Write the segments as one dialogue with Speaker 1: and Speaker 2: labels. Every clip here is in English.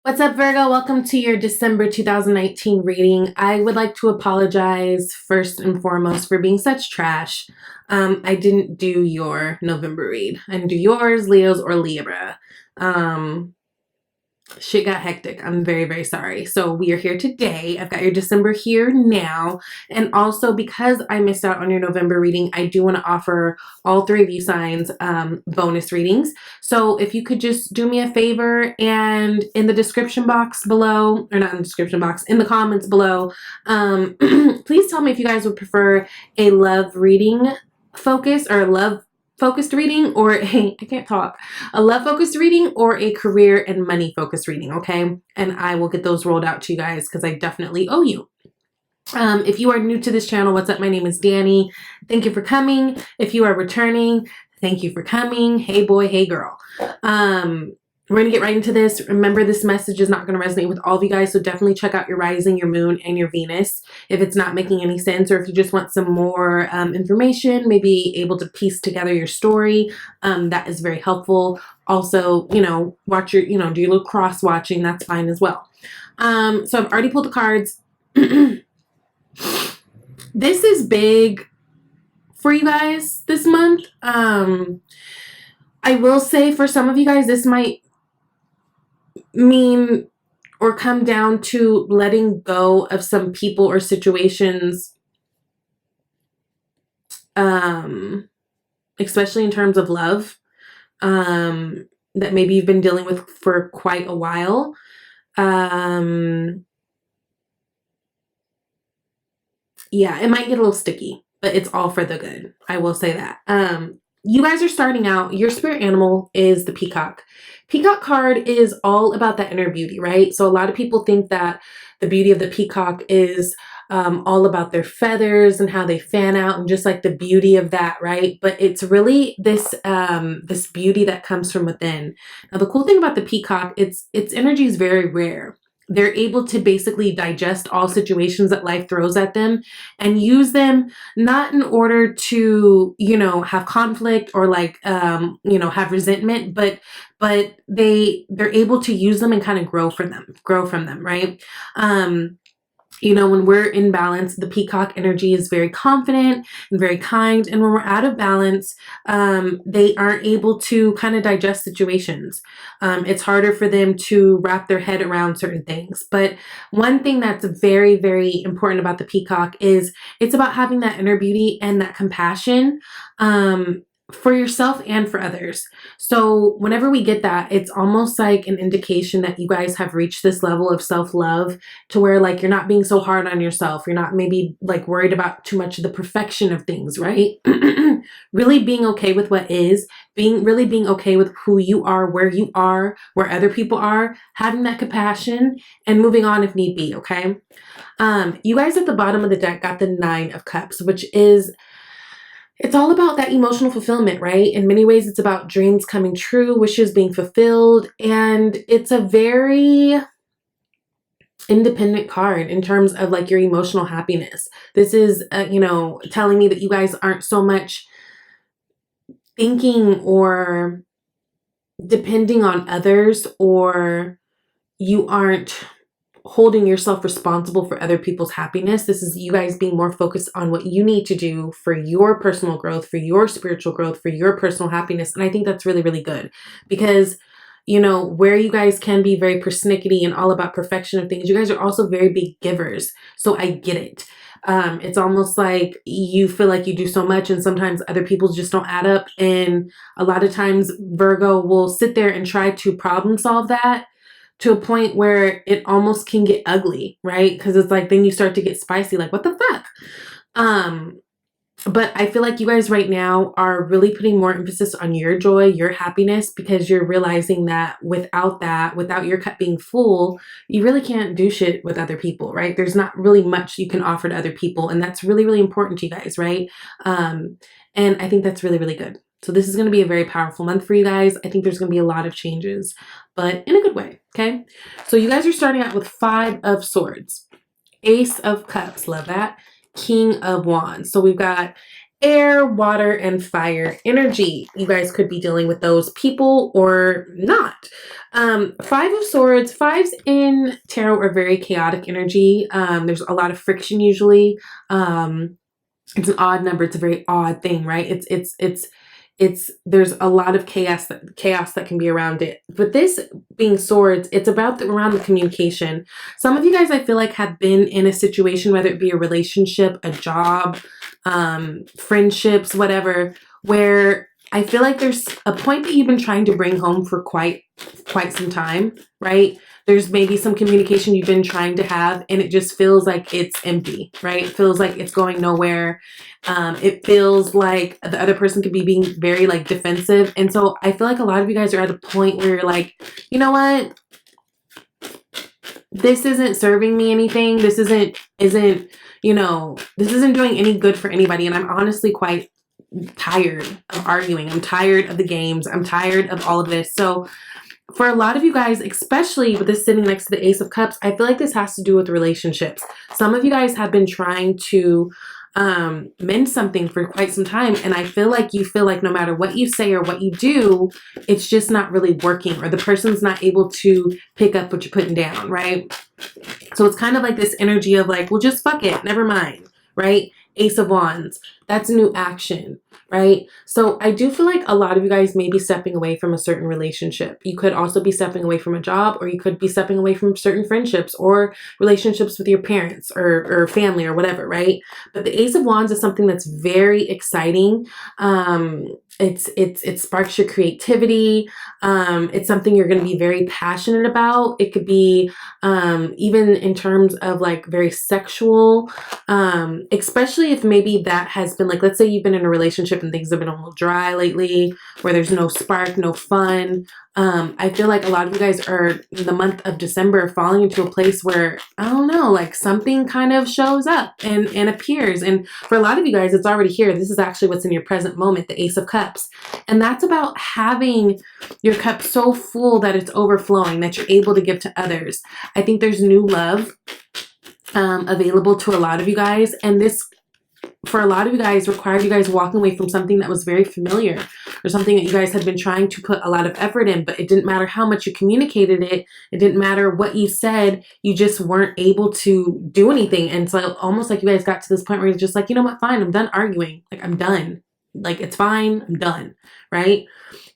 Speaker 1: What's up, Virgo? Welcome to your December 2019 reading. I would like to apologize first and foremost for being such trash. I didn't do your November read. I didn't do yours, Leo's, or Libra. Shit got hectic. I'm very, very sorry. So we are here today. I've got your December here now. And also because I missed out on your November reading, I do want to offer all three of you signs bonus readings. So if you could just do me a favor and in the description box below, or not in the description box, in the comments below, please tell me if you guys would prefer a love reading focus or a love focused reading or I can't talk, a love focused reading or a career and money focused reading, okay? And I will get those rolled out to you guys because I definitely owe you. If you are new to this channel, what's up? My name is Danny. Thank you for coming. If you are returning, thank you for coming. Hey boy, hey girl. We're going to get right into this. Remember, this message is not going to resonate with all of you guys, so definitely check out your rising, your moon, and your Venus if it's not making any sense, or if you just want some more information, maybe able to piece together your story. That is very helpful. Also, watch your, do your little cross watching. That's fine as well. So I've already pulled the cards. This is big for you guys this month. I will say for some of you guys, this might mean or come down to letting go of some people or situations, especially in terms of love, that maybe you've been dealing with for quite a while. Yeah, it might get a little sticky, but it's all for the good. I will say that. You guys are starting out. Your spirit animal is the Peacock. Peacock card is all about that inner beauty, right? So a lot of people think that the beauty of the Peacock is all about their feathers and how they fan out and just like the beauty of that, right? But it's really this this beauty that comes from within. Now, the cool thing about the Peacock, its energy is very rare. They're able to basically digest all situations that life throws at them and use them not in order to, have conflict or like, have resentment, but they're able to use them and kind of grow from them, right? When we're in balance, the Peacock energy is very confident and very kind. And when we're out of balance, they aren't able to kind of digest situations. It's harder for them to wrap their head around certain things. But one thing that's very, very important about the Peacock is it's about having that inner beauty and that compassion, for yourself and for others. So whenever we get that, it's almost like an indication that you guys have reached this level of self-love to where like you're not being so hard on yourself. You're not maybe like worried about too much of the perfection of things, right? Really being okay with what is, really being okay with who you are, where other people are, having that compassion and moving on if need be, okay? You guys at the bottom of the deck got the Nine of Cups, which is, it's all about that emotional fulfillment, right? In many ways, it's about dreams coming true, wishes being fulfilled, and it's a very independent card in terms of like your emotional happiness. This is, telling me that you guys aren't so much thinking or depending on others, or you aren't holding yourself responsible for other people's happiness. This is you guys being more focused on what you need to do for your personal growth, for your spiritual growth, for your personal happiness. And I think that's really, really good because, where you guys can be very persnickety and all about perfection of things, you guys are also very big givers. So I get it. It's almost like you feel like you do so much and sometimes other people just don't add up. And a lot of times Virgo will sit there and try to problem solve that to a point where it almost can get ugly, right? Because it's like, then you start to get spicy, like, what the fuck? But I feel like you guys right now are really putting more emphasis on your joy, your happiness, because you're realizing that without your cup being full, you really can't do shit with other people, right? There's not really much you can offer to other people. And that's really, really important to you guys, right? And I think that's really, really good. So this is going to be a very powerful month for you guys. I think there's going to be a lot of changes, but in a good way, okay? So you guys are starting out with Five of Swords, Ace of Cups, love that, King of Wands. So we've got air, water, and fire energy. You guys could be dealing with those people or not. Five of Swords. Fives in tarot are very chaotic energy. There's a lot of friction usually. It's an odd number. It's a very odd thing, right? It's there's a lot of chaos that can be around it. But this being Swords, it's about around the communication. Some of you guys, I feel like, have been in a situation, whether it be a relationship, a job, friendships, whatever, where I feel like there's a point that you've been trying to bring home for quite some time, right? There's maybe some communication you've been trying to have and it just feels like it's empty, right? It feels like it's going nowhere. It feels like the other person could be being very like defensive. And so I feel like a lot of you guys are at a point where you're like, you know what? This isn't serving me anything. This isn't, you know, this isn't doing any good for anybody. And I'm honestly quite tired of arguing. I'm tired of the games. I'm tired of all of this. So for a lot of you guys, especially with this sitting next to the Ace of Cups, I feel like this has to do with relationships. Some of you guys have been trying to mend something for quite some time, and I feel like you feel like no matter what you say or what you do, it's just not really working, or the person's not able to pick up what you're putting down, right? So it's kind of like this energy of like, well, just fuck it, never mind, right? Ace of Wands, that's new action, right? So I do feel like a lot of you guys may be stepping away from a certain relationship. You could also be stepping away from a job, or you could be stepping away from certain friendships or relationships with your parents or family or whatever, right? But the Ace of Wands is something that's very exciting. It sparks your creativity. It's something you're going to be very passionate about. It could be even in terms of like very sexual, especially if maybe that has been like, let's say you've been in a relationship and things have been a little dry lately, where there's no spark, no fun. I feel like a lot of you guys are in the month of December falling into a place where, I don't know, like something kind of shows up and appears. And for a lot of you guys, it's already here. This is actually what's in your present moment, the Ace of Cups. And that's about having your cup so full that it's overflowing, that you're able to give to others. I think there's new love available to a lot of you guys. And this, for a lot of you guys, required you guys walking away from something that was very familiar, or something that you guys had been trying to put a lot of effort in, but it didn't matter how much you communicated it. It didn't matter what you said. You just weren't able to do anything. And so almost like you guys got to this point where you're just like, you know what, fine, I'm done arguing. Like, I'm done. Like, it's fine. I'm done. Right?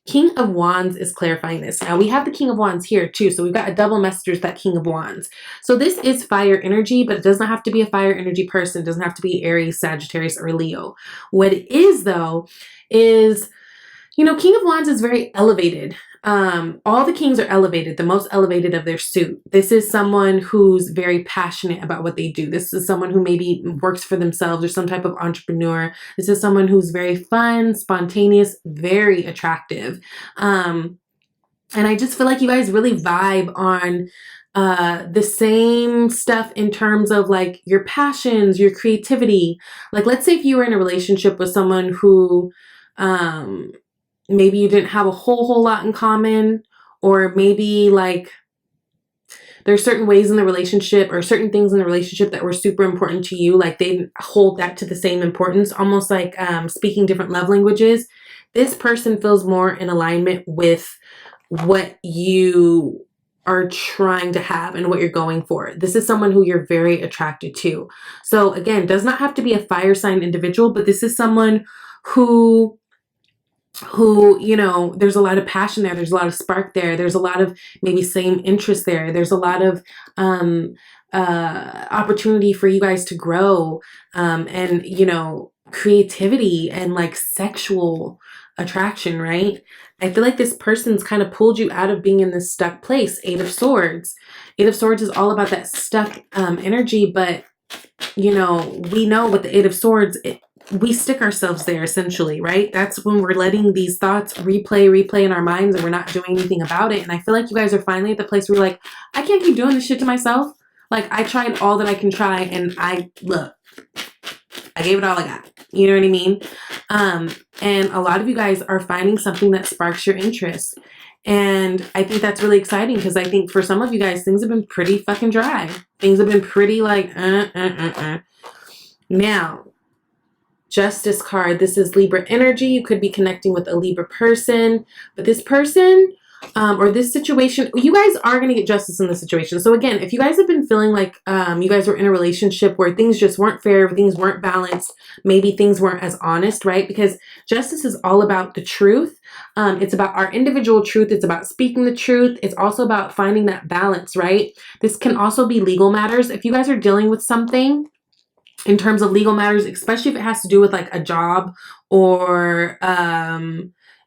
Speaker 1: King of Wands is clarifying this. Now we have the King of Wands here too. So we've got a double message with that King of Wands. So this is fire energy, but it does not have to be a fire energy person. It doesn't have to be Aries, Sagittarius, or Leo. What it is though, is, you know, King of Wands is very elevated. All the kings are elevated, the most elevated of their suit. This is someone who's very passionate about what they do. This is someone who maybe works for themselves or some type of entrepreneur. This is someone who's very fun, spontaneous, very attractive. And I just feel like you guys really vibe on the same stuff in terms of like your passions, your creativity. Like, let's say if you were in a relationship with someone who, maybe you didn't have a whole lot in common, or maybe like there's certain ways in the relationship or certain things in the relationship that were super important to you. Like they hold that to the same importance, almost like speaking different love languages. This person feels more in alignment with what you are trying to have and what you're going for. This is someone who you're very attracted to. So again, does not have to be a fire sign individual, but this is someone who, you know, there's a lot of passion there. There's a lot of spark there. There's a lot of maybe same interest there. There's a lot of opportunity for you guys to grow, and, you know, creativity and like sexual attraction, right? I feel like this person's kind of pulled you out of being in this stuck place. Eight of Swords. Eight of Swords is all about that stuck energy, but, you know, we know with the Eight of Swords, we stick ourselves there essentially, right? That's when we're letting these thoughts replay in our minds and we're not doing anything about it. And I feel like you guys are finally at the place where you're like, I can't keep doing this shit to myself. Like, I tried all that I can try, and I gave it all I got. You know what I mean? And a lot of you guys are finding something that sparks your interest. And I think that's really exciting, because I think for some of you guys, things have been pretty fucking dry. Things have been pretty like, Now, Justice card. This is Libra energy. You could be connecting with a Libra person, but this person or this situation, you guys are going to get justice in this situation. So again, if you guys have been feeling like you guys were in a relationship where things just weren't fair, things weren't balanced, maybe things weren't as honest, right? Because justice is all about the truth. It's about our individual truth. It's about speaking the truth. It's also about finding that balance, right? This can also be legal matters. If you guys are dealing with something in terms of legal matters, especially if it has to do with like a job or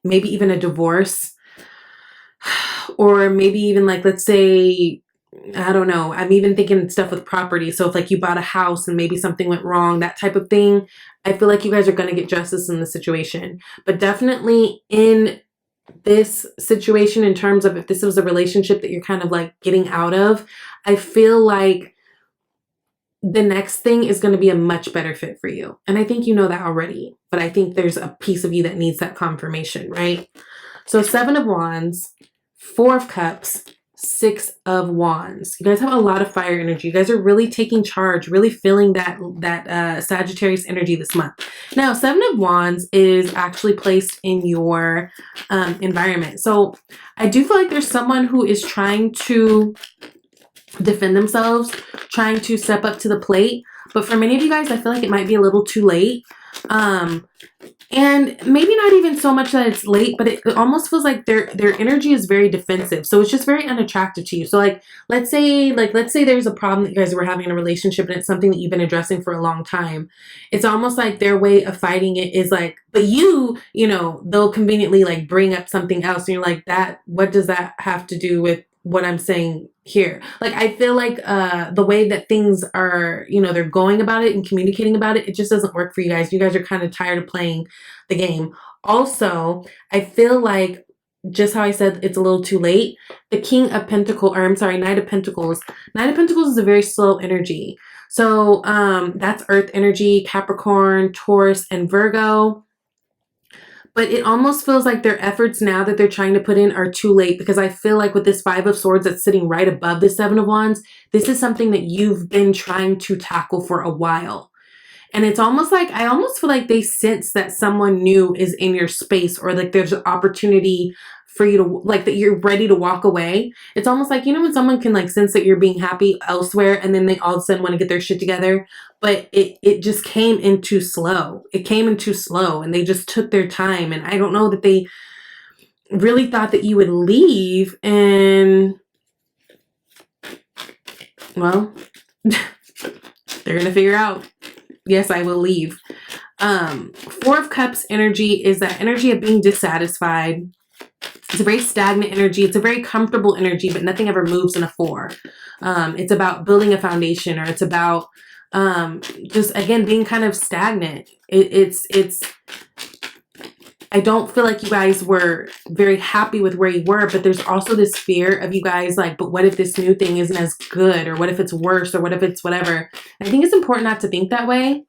Speaker 1: maybe even a divorce, or maybe even like, let's say, I don't know, I'm even thinking stuff with property. So if like you bought a house and maybe something went wrong, that type of thing, I feel like you guys are going to get justice in the situation. But definitely in this situation, in terms of if this was a relationship that you're kind of like getting out of, I feel like the next thing is going to be a much better fit for you. And I think you know that already, but I think there's a piece of you that needs that confirmation, right? So 7 of Wands, 4 of Cups, 6 of Wands. You guys have a lot of fire energy. You guys are really taking charge, really feeling that Sagittarius energy this month. Now, 7 of Wands is actually placed in your environment. So I do feel like there's someone who is trying to defend themselves, trying to step up to the plate. But for many of you guys, I feel like it might be a little too late. And maybe not even so much that it's late, but it almost feels like their energy is very defensive. So it's just very unattractive to you. So let's say there's a problem that you guys were having in a relationship and it's something that you've been addressing for a long time. It's almost like their way of fighting it is like, but you know, they'll conveniently like bring up something else. And you're like, what does that have to do with what I'm saying here? Like, I feel like the way that things are, you know, they're going about it and communicating about it, it just doesn't work for you guys. You guys are kind of tired of playing the game. Also, I feel like, just how I said it's a little too late, the Knight of Pentacles. Knight of Pentacles is a very slow energy. So that's Earth energy, Capricorn, Taurus, and Virgo. But it almost feels like their efforts now that they're trying to put in are too late, because I feel like with this 5 of Swords that's sitting right above the 7 of Wands, this is something that you've been trying to tackle for a while. And it's almost like, I almost feel like they sense that someone new is in your space, or like there's an opportunity for you to, like, that you're ready to walk away. It's almost like, you know, when someone can like sense that you're being happy elsewhere and then they all of a sudden want to get their shit together, but it just came in too slow. It came in too slow and they just took their time. And I don't know that they really thought that you would leave, and well, they're going to figure out, yes, I will leave. 4 of Cups energy is that energy of being dissatisfied. It's a very stagnant energy. It's a very comfortable energy, but nothing ever moves in a 4. It's about building a foundation, or it's about just, again, being kind of stagnant. I don't feel like you guys were very happy with where you were, but there's also this fear of you guys like, but what if this new thing isn't as good, or what if it's worse, or what if it's whatever. I think it's important not to think that way.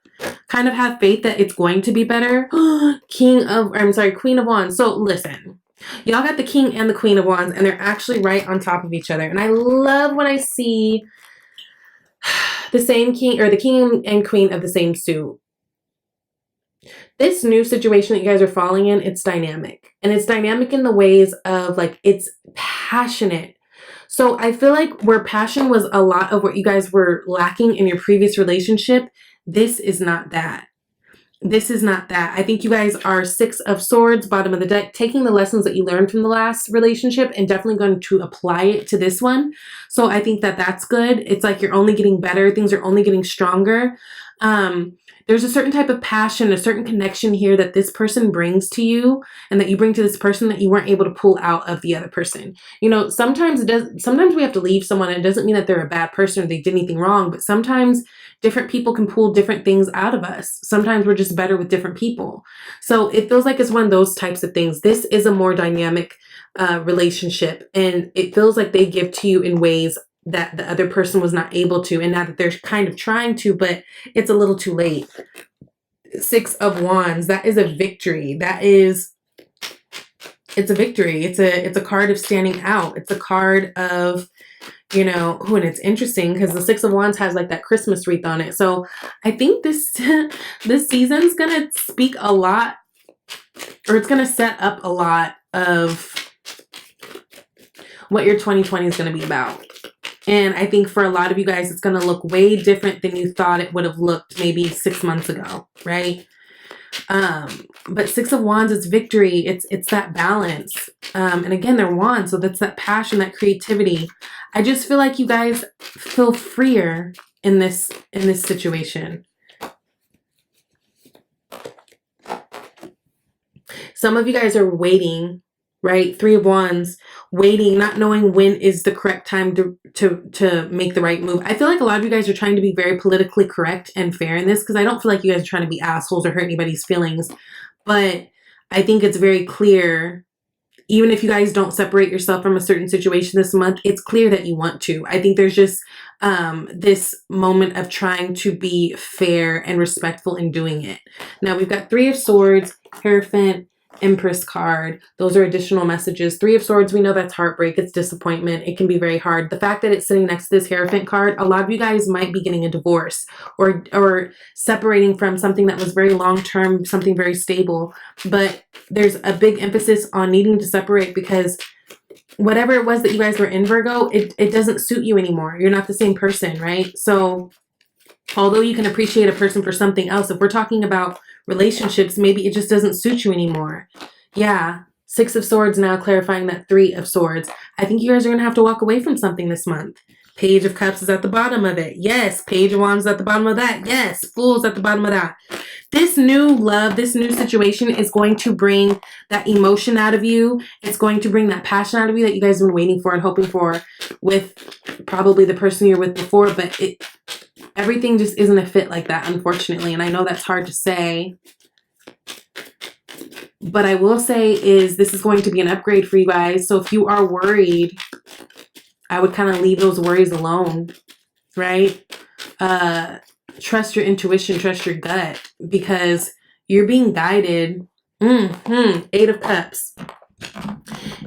Speaker 1: Kind of have faith that it's going to be better. Queen of Wands. So listen, y'all got the King and the Queen of Wands, and they're actually right on top of each other. And I love when I see the same king, or the King and Queen of the same suit. This new situation that you guys are falling in, it's dynamic. And it's dynamic in the ways of like, it's passionate. So I feel like where passion was a lot of what you guys were lacking in your previous relationship, this is not that. This is not that. I think you guys are 6 of Swords, bottom of the deck, taking the lessons that you learned from the last relationship and definitely going to apply it to this one. So I think that that's good. It's like you're only getting better. Things are only getting stronger. There's a certain type of passion, a certain connection here that this person brings to you, and that you bring to this person that you weren't able to pull out of the other person. You know, sometimes we have to leave someone, and it doesn't mean that they're a bad person or they did anything wrong, but sometimes different people can pull different things out of us. Sometimes we're just better with different people. So it feels like it's one of those types of things. This is a more dynamic relationship, and it feels like they give to you in ways that the other person was not able to, and now that they're kind of trying to, but it's a little too late. 6 of Wands, that is a victory. It's a victory. It's a card of standing out. It's a card of, you know, and it's interesting because the Six of Wands has like that Christmas wreath on it. So I think this this season's gonna speak a lot, or it's gonna set up a lot of what your 2020 is gonna be about. And I think for a lot of you guys, it's gonna look way different than you thought it would have looked maybe 6 months ago, right? But Six of Wands is victory. It's that balance. And again, they're wands, so that's that passion, that creativity. I just feel like you guys feel freer in this situation. Some of you guys are waiting, right? Three of Wands, waiting, not knowing when is the correct time to make the right move. I feel like a lot of you guys are trying to be very politically correct and fair in this, because I don't feel like you guys are trying to be assholes or hurt anybody's feelings. But I think it's very clear, even if you guys don't separate yourself from a certain situation this month, it's clear that you want to. I think there's just this moment of trying to be fair and respectful in doing it. Now we've got Three of Swords, Hierophant, Empress card. Those are additional messages. Three of Swords, we know that's heartbreak. It's disappointment. It can be very hard. The fact that it's sitting next to this Hierophant card, a lot of you guys might be getting a divorce or separating from something that was very long-term, something very stable. But there's a big emphasis on needing to separate because whatever it was that you guys were in, Virgo, it doesn't suit you anymore. You're not the same person, right? So although you can appreciate a person for something else, if we're talking about relationships, maybe it just doesn't suit you anymore. Yeah. Six of Swords now clarifying that Three of Swords. I think you guys are going to have to walk away from something this month. Page of Cups is at the bottom of it. Yes. Page of Wands is at the bottom of that. Yes. Fool's at the bottom of that. This new love, this new situation is going to bring that emotion out of you. It's going to bring that passion out of you that you guys have been waiting for and hoping for with probably the person you're with before, but everything just isn't a fit like that, unfortunately. And I know that's hard to say. But I will say is this is going to be an upgrade for you guys. So if you are worried, I would kind of leave those worries alone, right? Trust your intuition, trust your gut, because you're being guided. Eight of Cups.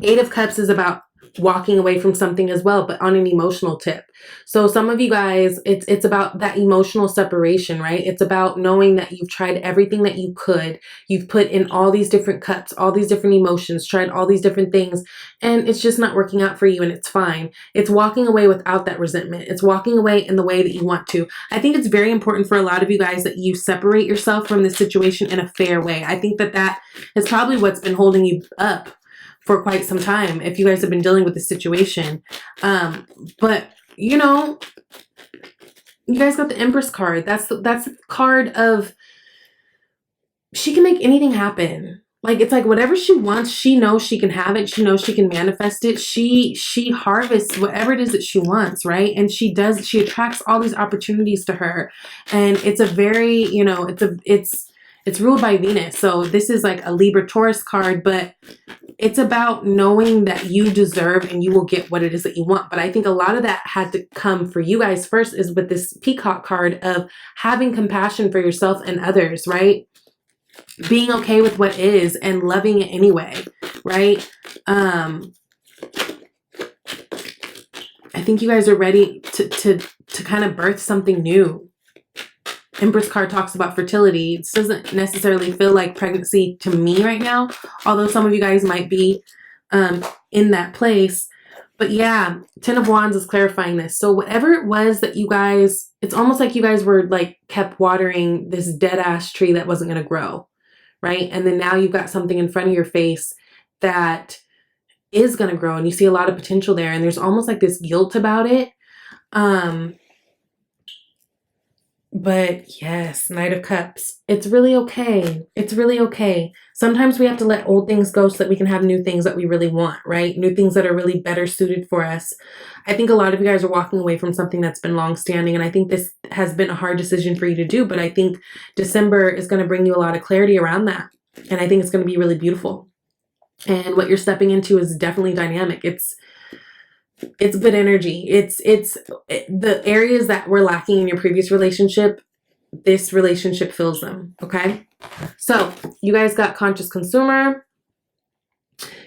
Speaker 1: Eight of Cups is about walking away from something as well, but on an emotional tip. So some of you guys, it's about that emotional separation, right? It's about knowing that you've tried everything that you could. You've put in all these different cups, all these different emotions, tried all these different things, and it's just not working out for you, and it's fine. It's walking away without that resentment. It's walking away in the way that you want to. I think it's very important for a lot of you guys that you separate yourself from this situation in a fair way. I think that is probably what's been holding you up for quite some time, if you guys have been dealing with this situation. But you know, you guys got the Empress card. That's the card of, she can make anything happen. Like, it's like whatever she wants, she knows she can have it. She knows she can manifest it. She harvests whatever it is that she wants, right? And she attracts all these opportunities to her. And it's a very, you know, it's ruled by Venus. So this is like a Libra Taurus card, but it's about knowing that you deserve and you will get what it is that you want. But I think a lot of that had to come for you guys first is with this Peacock card of having compassion for yourself and others, right? Being okay with what is and loving it anyway, right? I think you guys are ready to kind of birth something new. Empress card talks about fertility. It doesn't necessarily feel like pregnancy to me right now, although some of you guys might be in that place. But yeah, Ten of Wands is clarifying this. So whatever it was that you guys, it's almost like you guys were like kept watering this dead ass tree that wasn't going to grow, right? And then now you've got something in front of your face that is going to grow, and you see a lot of potential there. And there's almost like this guilt about it. But yes, Knight of Cups. It's really okay. It's really okay. Sometimes we have to let old things go so that we can have new things that we really want, right? New things that are really better suited for us. I think a lot of you guys are walking away from something that's been long-standing, and I think this has been a hard decision for you to do, but I think December is going to bring you a lot of clarity around that, and I think it's going to be really beautiful. And what you're stepping into is definitely dynamic. It's good energy. It's the areas that were lacking in your previous relationship, this relationship fills them. Okay. So you guys got conscious consumer.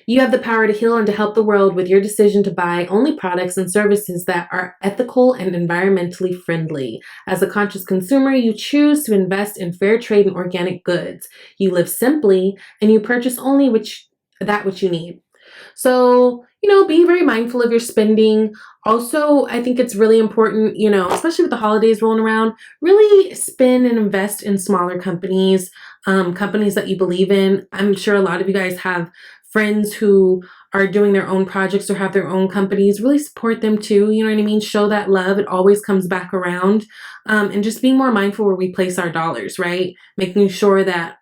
Speaker 1: You have the power to heal and to help the world with your decision to buy only products and services that are ethical and environmentally friendly. As a conscious consumer, you choose to invest in fair trade and organic goods. You live simply and you purchase only which you need. So, being very mindful of your spending. Also, I think it's really important, especially with the holidays rolling around, really spend and invest in smaller companies, companies that you believe in. I'm sure a lot of you guys have friends who are doing their own projects or have their own companies. Really support them too. You know what I mean? Show that love. It always comes back around. And just being more mindful where we place our dollars, right? Making sure that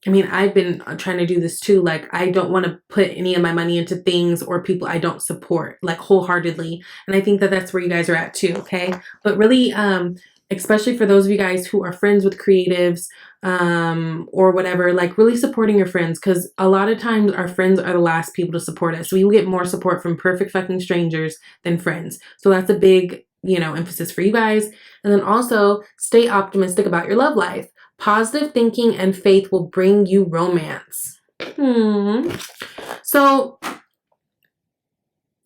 Speaker 1: I've been trying to do this too. Like, I don't want to put any of my money into things or people I don't support, like, wholeheartedly. And I think that that's where you guys are at too, okay? But really, especially for those of you guys who are friends with creatives, or whatever, like, really supporting your friends, because a lot of times our friends are the last people to support us. We will get more support from perfect fucking strangers than friends. So that's a big, emphasis for you guys. And then also stay optimistic about your love life. Positive thinking and faith will bring you romance. So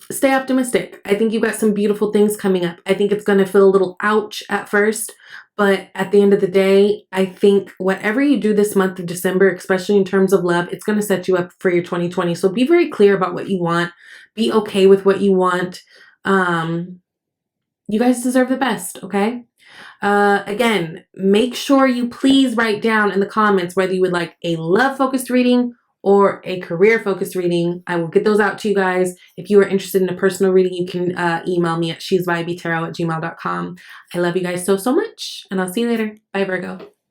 Speaker 1: stay optimistic. I think you've got some beautiful things coming up. I think it's going to feel a little ouch at first, but at the end of the day, I think whatever you do this month of December, especially in terms of love, it's going to set you up for your 2020. So be very clear about what you want. Be okay with what you want. You guys deserve the best, okay? Again, make sure you please write down in the comments whether you would like a love-focused reading or a career-focused reading. I will get those out to you guys. If you are interested in a personal reading, you can email me at shesvibeytarot@gmail.com. I love you guys so, so much, and I'll see you later. Bye, Virgo.